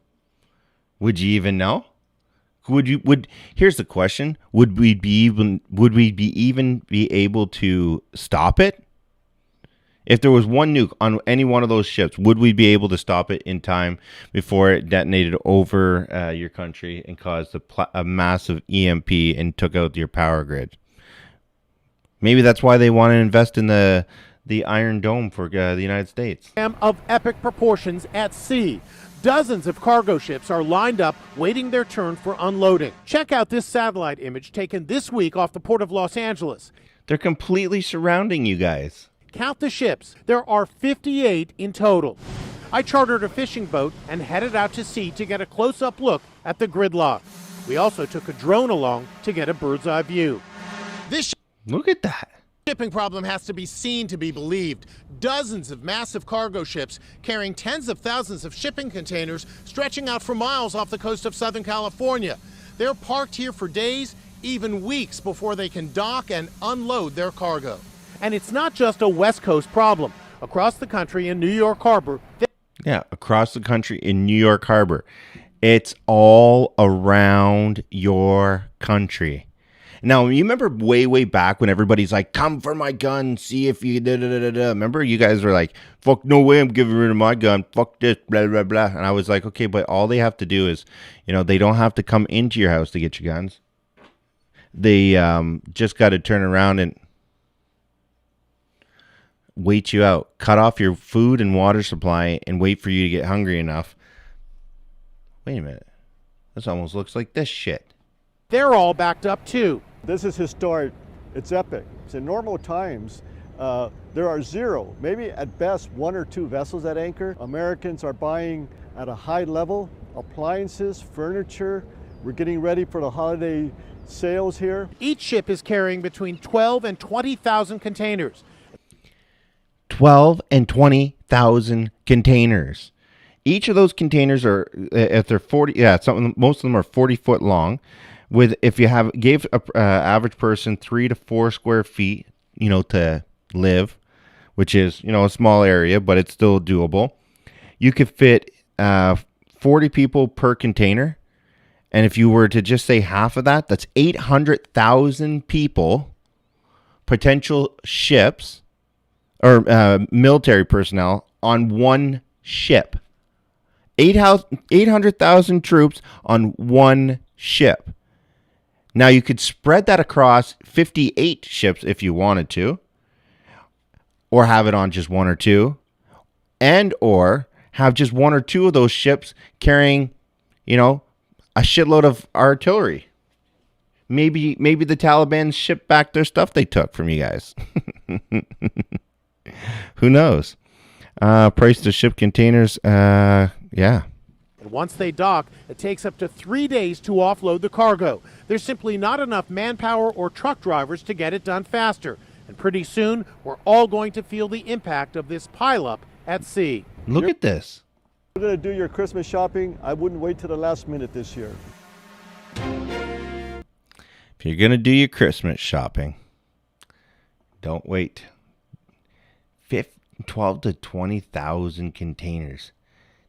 would you even know? Here's the question: Would we be able to stop it? If there was one nuke on any one of those ships, would we be able to stop it in time before it detonated over your country and caused a massive EMP and took out your power grid? Maybe that's why they want to invest in the Iron Dome for the United States. Of epic proportions at sea. Dozens of cargo ships are lined up waiting their turn for unloading. Check out this satellite image taken this week off the port of Los Angeles. They're completely surrounding you guys. Count the ships. There are 58 in total. I chartered a fishing boat and headed out to sea to get a close-up look at the gridlock. We also took a drone along to get a bird's eye view. Look at that. Shipping problem has to be seen to be believed. Dozens of massive cargo ships carrying tens of thousands of shipping containers stretching out for miles off the coast of Southern California. They're parked here for days, even weeks before they can dock and unload their cargo. And it's not just a West Coast problem. Across the country in New York Harbor. Across the country in New York Harbor. It's all around your country. Now, you remember way back when everybody's like, come for my gun, see if you da-da-da-da-da. Remember, you guys were like, fuck, no way I'm giving rid of my gun. Fuck this, blah, blah, blah. And I was like, okay, but all they have to do is, they don't have to come into your house to get your guns. They just got to turn around and wait you out, cut off your food and water supply, and wait for you to get hungry enough. Wait a minute. This almost looks like this shit. They're all backed up too. This is historic. It's epic. So in normal times, there are zero, maybe at best 1 or 2 vessels at anchor. Americans are buying at a high level appliances, furniture. We're getting ready for the holiday sales here. Each ship is carrying between 12 and 20,000 containers. 12 and 20,000 containers. Each of those containers are, if they're 40, most of them are 40 foot long. With, if you gave a average person 3 to 4 square feet, to live, which is, a small area, but it's still doable. You could fit 40 people per container. And if you were to just say half of that, that's 800,000 people, potential ships, or military personnel on one ship. 800,000 troops on one ship. Now, you could spread that across 58 ships if you wanted to, or have it on just 1 or 2, and or have just 1 or 2 of those ships carrying, a shitload of artillery. Maybe the Taliban shipped back their stuff they took from you guys. Who knows? Price to ship containers, yeah. And once they dock, it takes up to 3 days to offload the cargo. There's simply not enough manpower or truck drivers to get it done faster. And pretty soon, we're all going to feel the impact of this pileup at sea. Look at this. If you're going to do your Christmas shopping, I wouldn't wait till the last minute this year. If you're going to do your Christmas shopping, don't wait. 12 to 20,000 containers.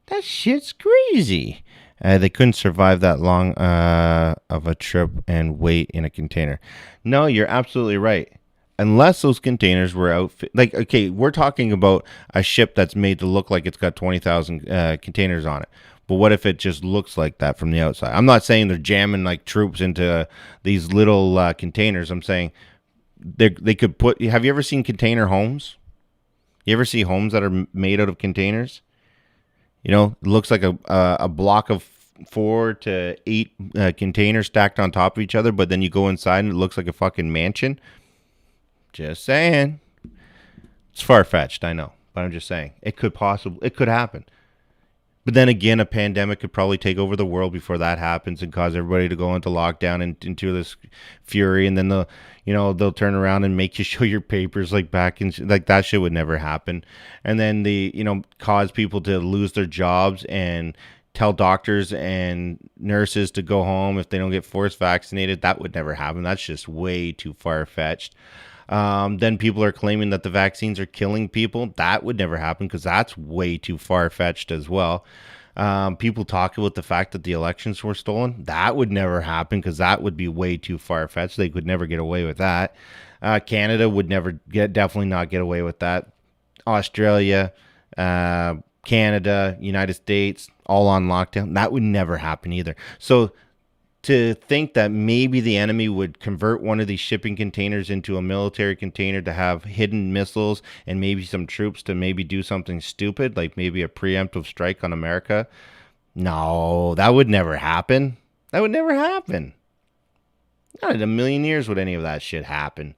That shit's crazy. They couldn't survive that long of a trip and wait in a container. No, you're absolutely right. Unless those containers were outfit, okay, we're talking about a ship that's made to look like it's got 20,000 containers on it. But what if it just looks like that from the outside? I'm not saying they're jamming like troops into these little containers. I'm saying they could put. Have you ever seen container homes? You ever see homes that are made out of containers? It looks like a block of 4 to 8 containers stacked on top of each other, but then you go inside and it looks like a fucking mansion. Just saying. It's far-fetched, I know, but I'm just saying. It could happen. But then again, a pandemic could probably take over the world before that happens and cause everybody to go into lockdown and into this fury, and then they'll turn around and make you show your papers back in, that shit would never happen. And then cause people to lose their jobs and tell doctors and nurses to go home if they don't get forced vaccinated. That would never happen. That's just way too far-fetched. Then people are claiming that the vaccines are killing people. That would never happen because that's way too far-fetched as well. People talk about the fact that the elections were stolen. That would never happen because that would be way too far-fetched. They could never get away with that. Canada would definitely not get away with that. Australia, Canada, United States, all on lockdown. That would never happen either. So to think that maybe the enemy would convert one of these shipping containers into a military container to have hidden missiles and maybe some troops to maybe do something stupid, like maybe a preemptive strike on America. No, that would never happen. That would never happen. Not in a million years would any of that shit happen.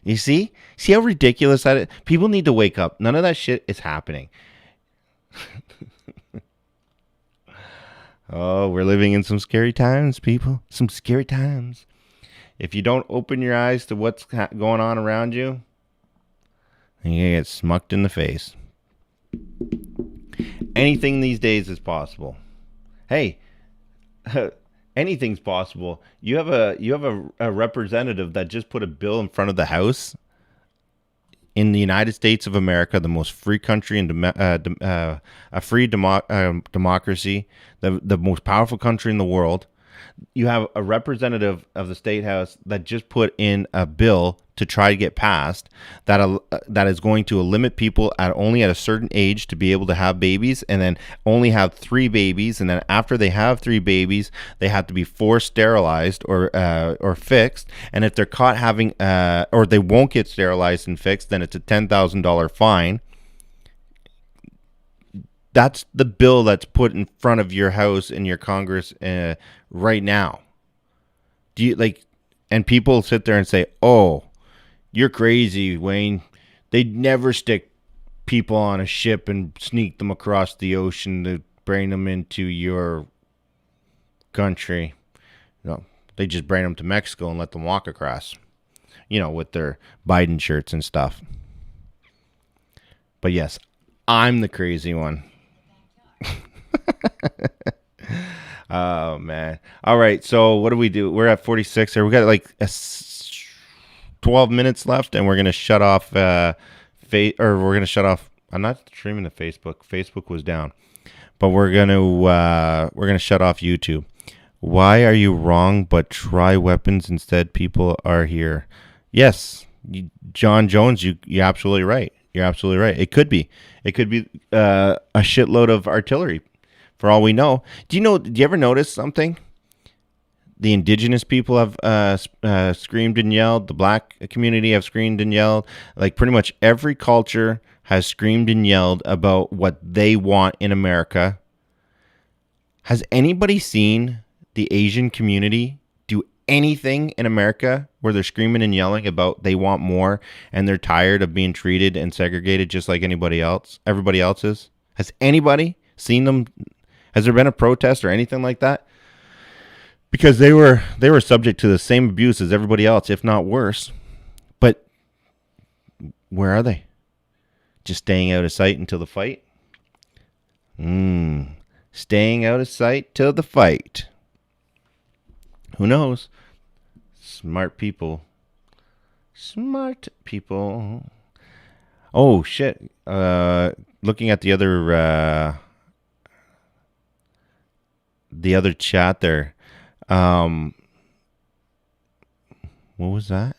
You see? See how ridiculous that is? People need to wake up. None of that shit is happening. Oh, we're living in some scary times, people. Some scary times. If you don't open your eyes to what's going on around you, then you're going to get smucked in the face. Anything these days is possible. Hey, anything's possible. You have a representative that just put a bill in front of the House. in the United States of America, the most free country and a free democracy, the most powerful country in the world, you have a representative of the state house that just put in a bill to try to get passed that is going to limit people only at a certain age to be able to have babies, and then only have 3 babies, and then after they have 3 babies, they have to be forced sterilized or fixed, and if they're caught having or they won't get sterilized and fixed, then it's a $10,000 fine. That's the bill that's put in front of your house in your Congress right now. Do you and people sit there and say, "Oh, you're crazy, Wayne. They'd never stick people on a ship and sneak them across the ocean to bring them into your country. No, they just bring them to Mexico and let them walk across, with their Biden shirts and stuff." But yes, I'm the crazy one. Oh man. All right, so what do we do? We're at 46 here. We got 12 minutes left, and we're gonna shut off we're gonna shut off. I'm not streaming to Facebook. Facebook was down, but we're gonna shut off YouTube. Why are you wrong? But try weapons instead. People are here. Yes, John Jones, you're absolutely right. You're absolutely right. It could be a shitload of artillery, for all we know. Do you ever notice something? The indigenous people have screamed and yelled. The black community have screamed and yelled. Pretty much every culture has screamed and yelled about what they want in America. Has anybody seen the Asian community do anything in America where they're screaming and yelling about they want more and they're tired of being treated and segregated just like everybody else is? Has anybody seen them? Has there been a protest or anything like that? Because they were subject to the same abuse as everybody else, if not worse. But where are they? Just staying out of sight until the fight? Staying out of sight till the fight. Who knows? Smart people. Oh, shit. Looking at the other chat there. What was that?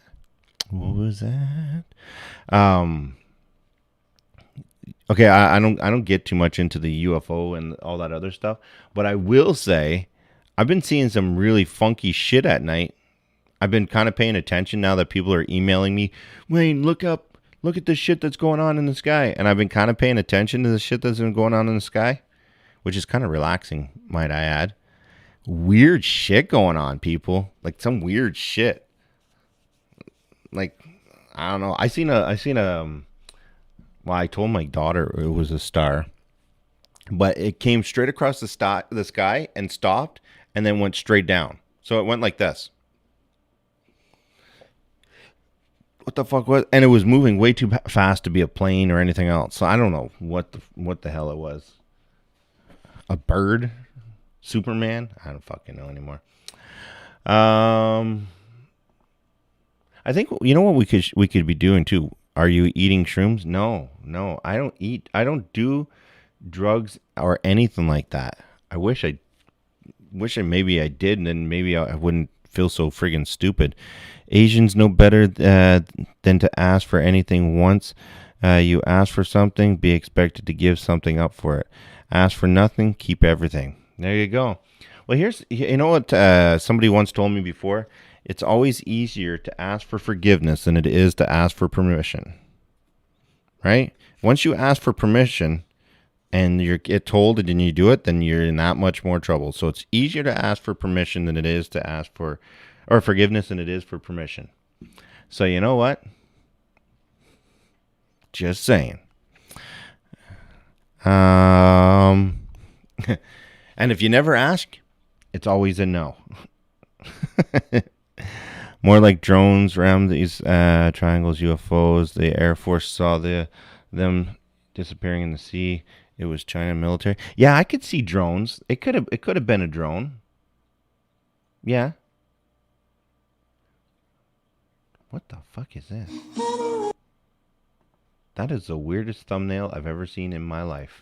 Okay, I don't get too much into the UFO and all that other stuff, but I will say I've been seeing some really funky shit at night. I've been kind of paying attention now that people are emailing me, "Wayne, look at the shit that's going on in the sky." And I've been kind of paying attention to the shit that's been going on in the sky, which is kind of relaxing, might I add. Weird shit going on, people. Some weird shit. I don't know. I seen a well, I told my daughter it was a star, but it came straight across the sky and stopped and then went straight down. So it went like this. What the fuck was? And it was moving way too fast to be a plane or anything else. So I don't know what the hell it was. A bird? Superman? I don't fucking know anymore. I think what we could be doing too. Are you eating shrooms? No, I don't eat. I don't do drugs or anything like that. I wish maybe I did, and then maybe I wouldn't feel so friggin' stupid. Asians know better than to ask for anything. Once you ask for something, be expected to give something up for it. Ask for nothing, keep everything. There you go. Well, you know what somebody once told me before? It's always easier to ask for forgiveness than it is to ask for permission. Right? Once you ask for permission and you get told it and you do it, then you're in that much more trouble. So it's easier to ask for permission than it is to ask for, or forgiveness than it is for permission. So you know what? Just saying. And if you never ask, it's always a no. More like drones, Ramses, triangles, UFOs. The Air Force saw them disappearing in the sea. It was China military. Yeah, I could see drones. It could have been a drone. Yeah. What the fuck is this? That is the weirdest thumbnail I've ever seen in my life.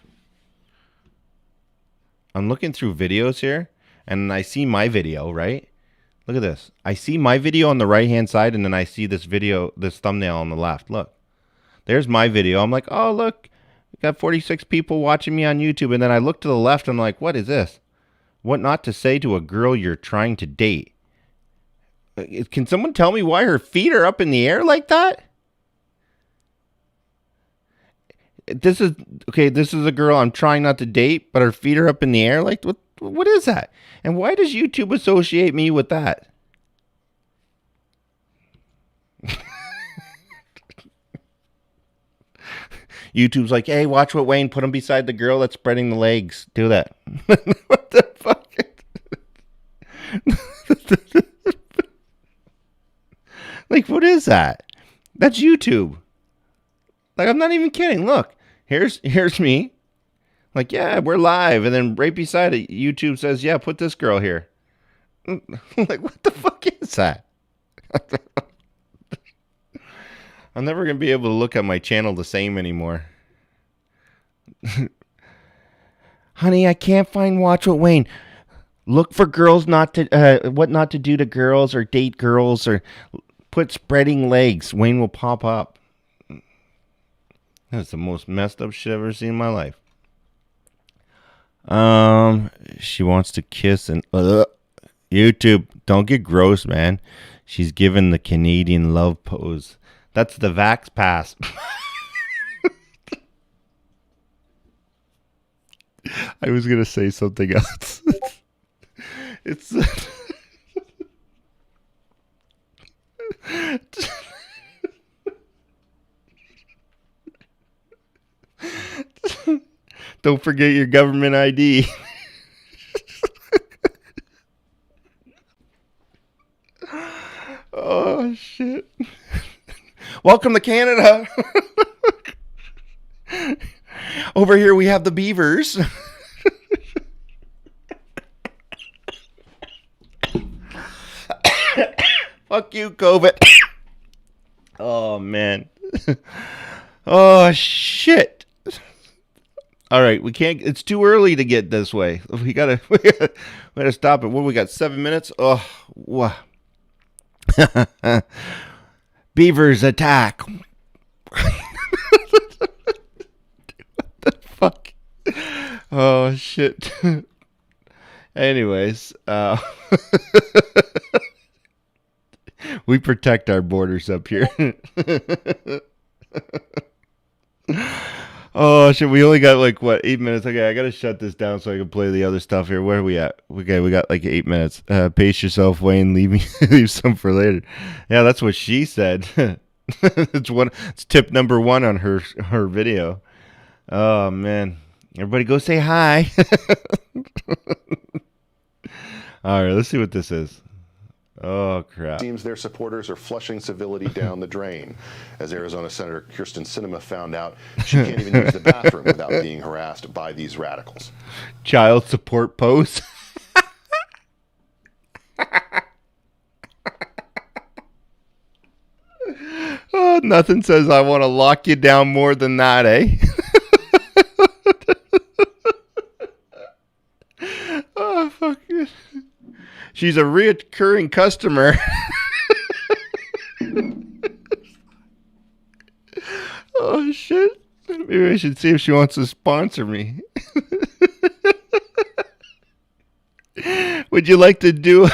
I'm looking through videos here, and I see my video, right? Look at this. I see my video on the right-hand side, and then I see this video, this thumbnail on the left. Look. There's my video. I'm like, oh, look. I got 46 people watching me on YouTube. And then I look to the left, and I'm like, what is this? What not to say to a girl you're trying to date? Can someone tell me why her feet are up in the air like that? This is a girl I'm trying not to date, but her feet are up in the air. Like, what is that? And why does YouTube associate me with that? YouTube's like, hey, watch what Wayne put him beside the girl that's spreading the legs. Do that. What the fuck? Like, what is that? That's YouTube. Like, I'm not even kidding. Look, here's me. Like, yeah, we're live. And then right beside it, YouTube says, yeah, put this girl here. Like, what the fuck is that? I'm never going to be able to look at my channel the same anymore. Honey, I can't find Watch What Wayne. Look for girls not to, what not to do to girls or date girls or put spreading legs. Wayne will pop up. That's the most messed up shit I've ever seen in my life. She wants to kiss and YouTube, don't get gross, man. She's giving the Canadian love pose. That's the Vax Pass. I was gonna say something else. It's don't forget your government ID. Oh shit. Welcome to Canada. Over here we have the beavers. Fuck you, COVID. Oh man. Oh shit. All right, we can't. It's too early to get this way. We gotta stop it. What we got? 7 minutes. Oh, wow. Beavers attack. What the fuck? Oh shit. Anyways, we protect our borders up here. Oh shit, we only got like what, 8 minutes. Okay, I gotta shut this down so I can play the other stuff here. Where are we at? Okay, we got like 8 minutes. Pace yourself, Wayne. Leave some for later. Yeah, that's what she said. It's tip number 1 on her video. Oh man. Everybody go say hi. All right, let's see what this is. Oh, crap. Seems their supporters are flushing civility down the drain. As Arizona Senator Kirsten Sinema found out, she can't even use the bathroom without being harassed by these radicals. Child support post. Oh, nothing says I want to lock you down more than that, eh? Oh, fuck it. She's a reoccurring customer. Oh, shit. Maybe I should see if she wants to sponsor me. Would you like to do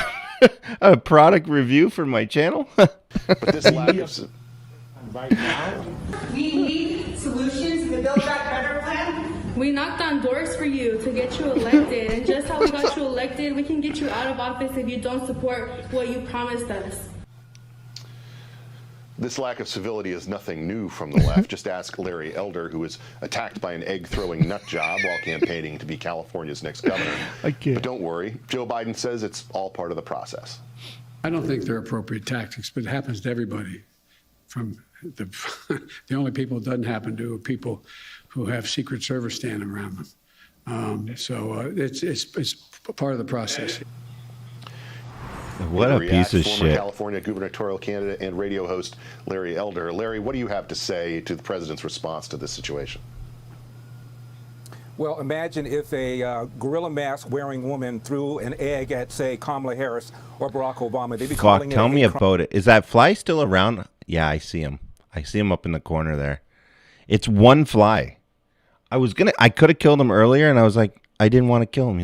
a product review for my channel? But this lack of... Right now, we need solutions to the Build Back Better plan. We knocked on doors for you to get you elected, and just how we got you elected, we can get you out of office if you don't support what you promised us. This lack of civility is nothing new from the left. Just ask Larry Elder, who was attacked by an egg-throwing nut job while campaigning to be California's next governor. But don't worry, Joe Biden says it's all part of the process. I don't think they're appropriate tactics, but it happens to everybody. From the only people it doesn't happen to are people who have Secret Service standing around them. So it's part of the process. What a piece of former shit. California gubernatorial candidate and radio host Larry Elder. Larry, what do you have to say to the president's response to this situation? Well, imagine if a gorilla mask wearing woman threw an egg at, say, Kamala Harris or Barack Obama. They'd be Fuck, calling it tell a me hate about it. Is that fly still around? Yeah, I see him. I see him up in the corner there. It's one fly. I could have killed him earlier, and I was like, I didn't want to kill him.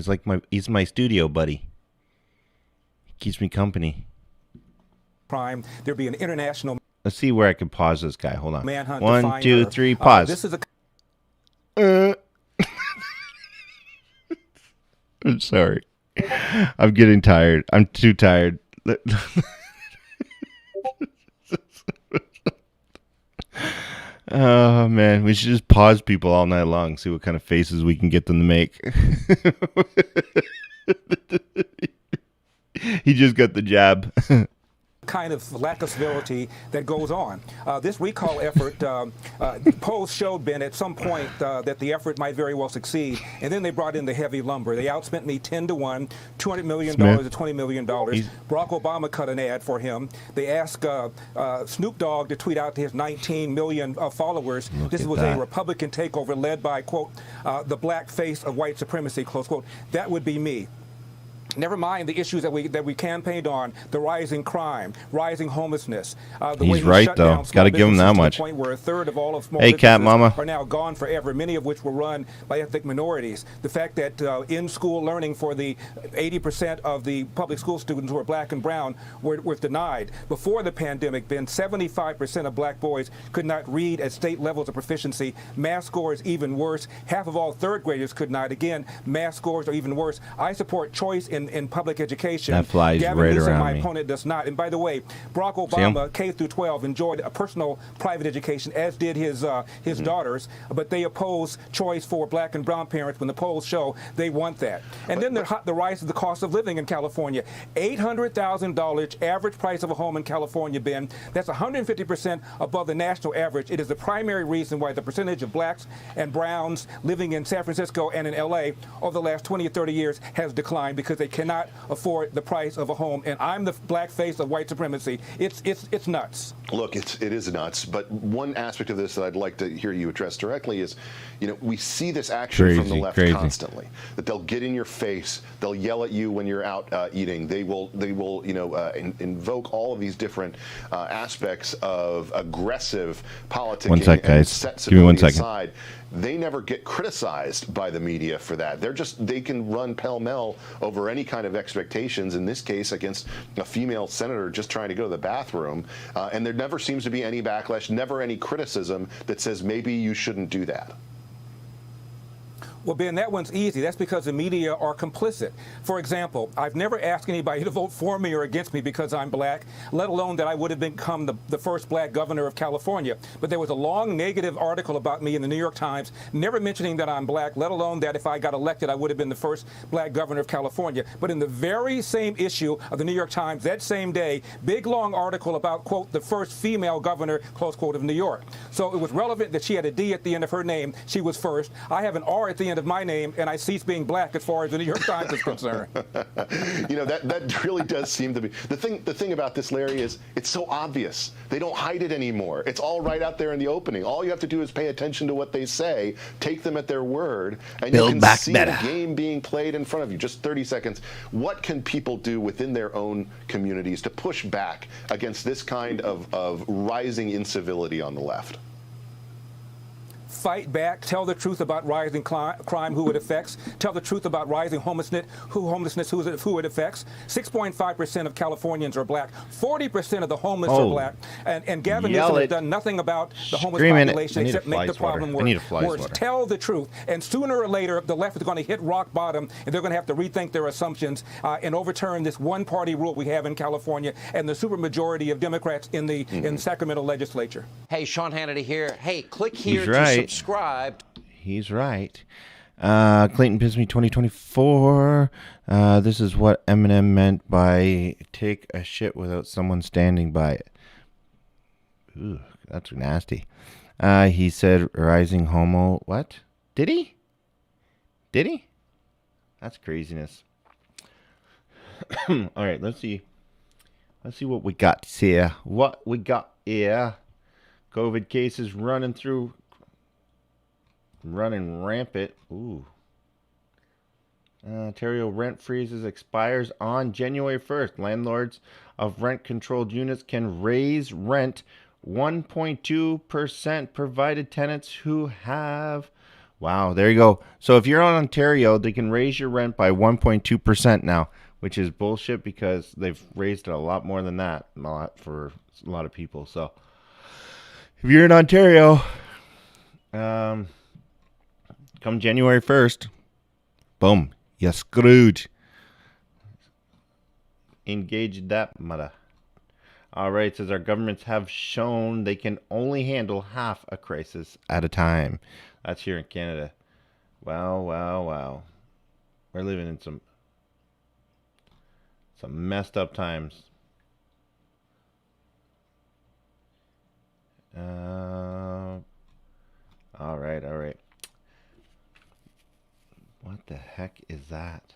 He's my studio buddy. He keeps me company. crime. There'd be an international Let's see where I can pause this guy. Hold on. manhunt. to 1, find 2, her. 3, pause. This is a I'm sorry. I'm getting tired. I'm too tired. Oh, man. We should just pause people all night long, see what kind of faces we can get them to make. He just got the jab. kind of lack of civility that goes on. This recall effort, polls showed, Ben, at some point that the effort might very well succeed, and then they brought in the heavy lumber. They outspent me 10-1, $200 million to $20 million. Barack Obama cut an ad for him. They asked Snoop Dogg to tweet out to his 19 million followers. This was a Republican takeover led by, quote, the black face of white supremacy, close quote. That would be me. Never mind the issues that we campaigned on: the rising crime, rising homelessness. He's right, though. Got to give him that much. To the point where a third of all of small hey, Cat Mama are now gone forever. Many of which were run by ethnic minorities. The fact that in-school learning for the 80% of the public school students who are black and brown was denied. Before the pandemic, Ben, 75% of black boys could not read at state levels of proficiency. Math scores even worse. Half of all third graders could not. Again, math scores are even worse. I support choice in public education. That flies Gavin right Newsom, around my me. opponent, does not. And by the way, Barack Obama, K through 12, enjoyed a personal private education, as did his daughters. But they oppose choice for black and brown parents. When the polls show they want that. And then the rise of the cost of living in California. $800,000 average price of a home in California, Ben. That's 150% above the national average. It is the primary reason why the percentage of blacks and browns living in San Francisco and in L.A. over the last 20 or 30 years has declined, because they cannot afford the price of a home. And I'm the black face of white supremacy. It's nuts. Look, it is nuts. But one aspect of this that I'd like to hear you address directly is, we see this action from the left constantly. That they'll get in your face, they'll yell at you when you're out eating. They will invoke all of these different aspects of aggressive politicking. 1 sec, guys. Set Give me 1 civility second. aside. They never get criticized by the media for that. They can run pell-mell over any kind of expectations, in this case against a female senator just trying to go to the bathroom, and there never seems to be any backlash, never any criticism that says maybe you shouldn't do that. Well, Ben, that one's easy. That's because the media are complicit. For example, I've never asked anybody to vote for me or against me because I'm black, let alone that I would have become the first black governor of California. But there was a long negative article about me in the New York Times, never mentioning that I'm black, let alone that if I got elected, I would have been the first black governor of California. But in the very same issue of the New York Times that same day, big long article about, quote, the first female governor, close quote, of New York. So it was relevant that she had a D at the end of her name. She was first. I have an R at the end of my name, and I cease being black as far as the New York Times is concerned. That really does seem to be the thing about this, Larry, is it's so obvious. They don't hide it anymore. It's all right out there in the opening. All you have to do is pay attention to what they say, take them at their word, and you can see the game being played in front of you. Just 30 seconds. What can people do within their own communities to push back against this kind of rising incivility on the left? Fight back, tell the truth about rising crime, who it affects, tell the truth about rising homelessness, who it affects. 6.5% of Californians are black. 40% of the homeless are black. And Gavin Newsom has done nothing about the homeless population except make the problem worse. Tell the truth. And sooner or later, the left is going to hit rock bottom, and they're going to have to rethink their assumptions and overturn this one-party rule we have in California and the supermajority of Democrats in the Sacramento legislature. Hey, Sean Hannity here. Hey, click here to subscribe. He's right. Clayton Pisme 2024. This is what Eminem meant by take a shit without someone standing by it. Ooh, that's nasty. He said rising homo. What? Did he? Did he? That's craziness. All right, let's see. Let's see what we got here. What we got here. COVID cases running rampant. Ooh. Ontario rent freezes expires on January 1st. Landlords of rent-controlled units can raise rent 1.2% provided tenants who have... Wow, there you go. So if you're on Ontario, they can raise your rent by 1.2% now, which is bullshit because they've raised it a lot more than that for a lot of people. So if you're in Ontario, come January 1st, boom, you're screwed. Engage that mother. All right, says our governments have shown they can only handle half a crisis at a time. That's here in Canada. Wow, wow, wow. We're living in some messed up times. All right, all right. What the heck is that?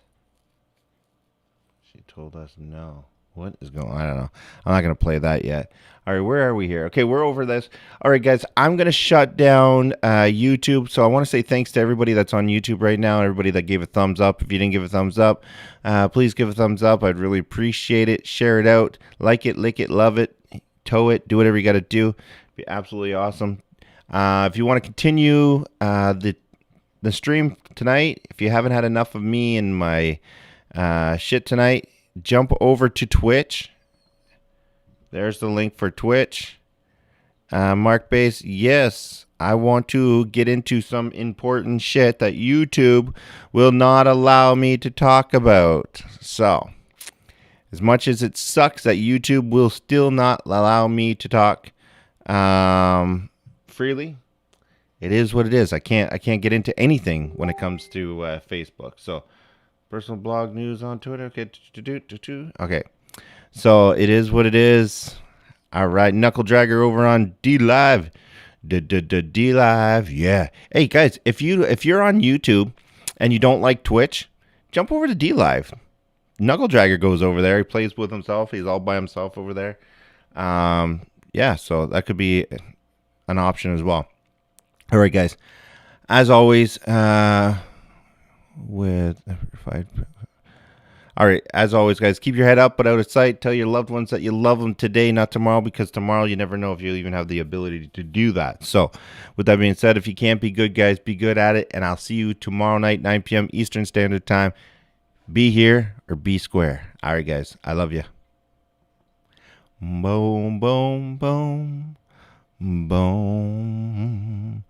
She told us no. What is going on? I don't know. I'm not going to play that yet. All right, where are we here? Okay, we're over this. All right, guys, I'm going to shut down YouTube. So I want to say thanks to everybody that's on YouTube right now, everybody that gave a thumbs up. If you didn't give a thumbs up, please give a thumbs up. I'd really appreciate it. Share it out. Like it, lick it, love it, tow it, do whatever you got to do. It'd be absolutely awesome. If you want to continue the stream tonight, if you haven't had enough of me and my shit tonight, jump over to Twitch. There's the link for Twitch. Mark Base, yes, I want to get into some important shit that YouTube will not allow me to talk about. So, as much as it sucks that YouTube will still not allow me to talk freely, it is what it is. I can't get into anything when it comes to Facebook. So, personal blog news on Twitter. Okay. Okay. So it is what it is. All right. Knuckle Dragger over on D Live. D Live. Yeah. Hey guys, if you're on YouTube and you don't like Twitch, jump over to D Live. Knuckle Dragger goes over there. He plays with himself. He's all by himself over there. Yeah. So that could be an option as well. All right, guys. As always, all right, as always, guys, keep your head up but out of sight. Tell your loved ones that you love them today, not tomorrow, because tomorrow you never know if you'll even have the ability to do that. So with that being said, if you can't be good, guys, be good at it, and I'll see you tomorrow night, 9 p.m. Eastern Standard Time. Be here or be square. All right, guys, I love you. Boom, boom, boom, boom.